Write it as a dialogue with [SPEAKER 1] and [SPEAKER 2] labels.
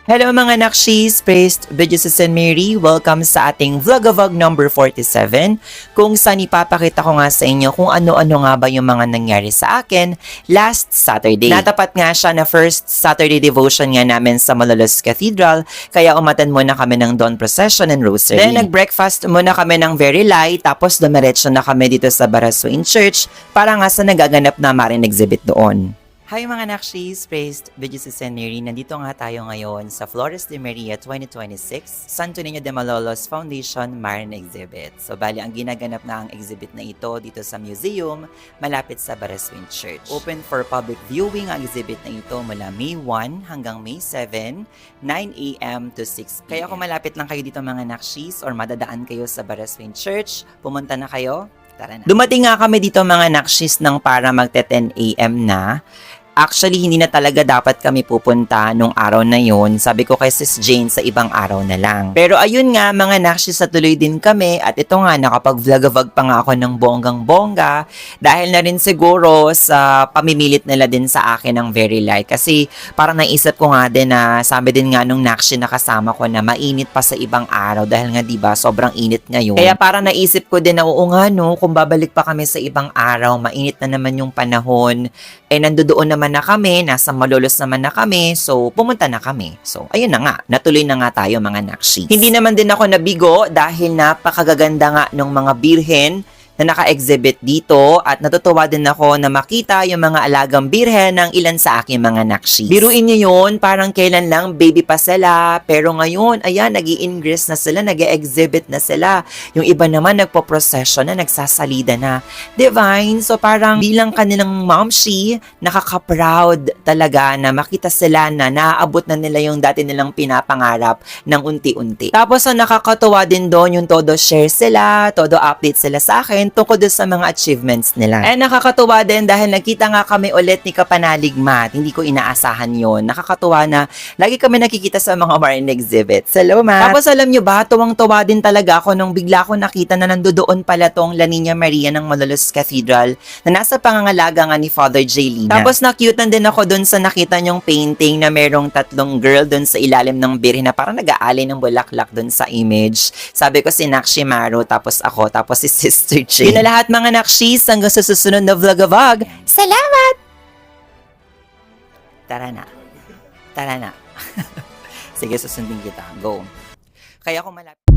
[SPEAKER 1] Hello mga nakshis, praised be Jesus and Mary. Welcome sa ating vlog number 47 kung saan ipapakita ko nga sa inyo kung ano-ano nga ba yung mga nangyari sa akin last Saturday. Natapat nga siya na first Saturday devotion nga namin sa Malolos Cathedral kaya umatan muna kami ng dawn procession and rosary. Then nag-breakfast muna kami ng very light tapos dumiretso na kami dito sa Barasuin Church para nga sa nagaganap na Marian exhibit doon. Hi mga nakshis, praised be Jesus and Mary. Nandito nga tayo ngayon sa Flores de Maria 2026 Santo Niño de Malolos Foundation Marian Exhibit. So bali ang ginaganap na ang exhibit na ito dito sa museum malapit sa Barasuin Church. Open for public viewing ang exhibit na ito mula May 1 hanggang May 7, 9 a.m. to 6 p.m. Kaya kung malapit lang kayo dito mga nakshis or madadaan kayo sa Barasuin Church, pumunta na kayo. Tara na. Dumating nga kami dito mga nakshis ng para magte 10 a.m. na. Actually, hindi na talaga dapat kami pupunta nung araw na yon. Sabi ko kay Sis Jane sa ibang araw na lang. Pero ayun nga, mga nakshis, sa tuloy din kami. At ito nga, nakapag-vlog-vlog pa nga ako ng bonggang-bongga. Dahil na rin siguro sa pamimilit nila din sa akin ng very light. Kasi parang naisip ko nga din na sabi din nga nung nakshi na kasama ko na mainit pa sa ibang araw. Dahil nga diba, sobrang init ngayon. Kaya parang naisip ko din na oo nga no, kung babalik pa kami sa ibang araw, mainit na naman yung panahon. Nandoon naman na kami, nasa Malolos naman na kami, so pumunta na kami. So, ayun na nga, natuloy na nga tayo mga nakshi. Hindi naman din ako nabigo dahil napakagaganda nga ng mga birhen na naka-exhibit dito at natutuwa din ako na makita yung mga alagang birhen ng ilan sa aking mga nakshis. Biruin niyo yun, parang kailan lang baby pa sila, pero ngayon, ayan, nag-i-ingress na sila, nag-exhibit na sila. Yung iba naman nagpo-procession na, nagsasalida na. Divine, so parang bilang kanilang momshi, nakaka-proud talaga na makita sila na naaabot na nila yung dati nilang pinapangarap ng unti-unti. Tapos ang nakakatuwa din doon yung todo share sila, todo update sila sa akin, tungkol sa mga achievements nila. Nakakatuwa din dahil nakita nga kami ulit ni Kapanaligmat. Hindi ko inaasahan yon. Nakakatuwa na lagi kami nakikita sa mga Marian exhibits. Hello, Matt! Tapos alam nyo ba, tuwang-tuwa din talaga ako nung bigla ko nakita na nandoon pala tong La Niña Maria ng Malolos Cathedral na nasa pangangalaga nga ni Father J. Lina. Tapos na-cute din ako dun sa nakita nyong painting na merong tatlong girl dun sa ilalim ng birhen na parang nag-aalay ng bulaklak dun sa image. Sabi ko si Nakshi Maru, tapos ako, tapos si Sister J. Yun na lahat mga nakshis, hanggang sa susunod na vlog. Salamat! Tara na. Tara na. Sige, susundin kita. Go. Kaya kung malapit...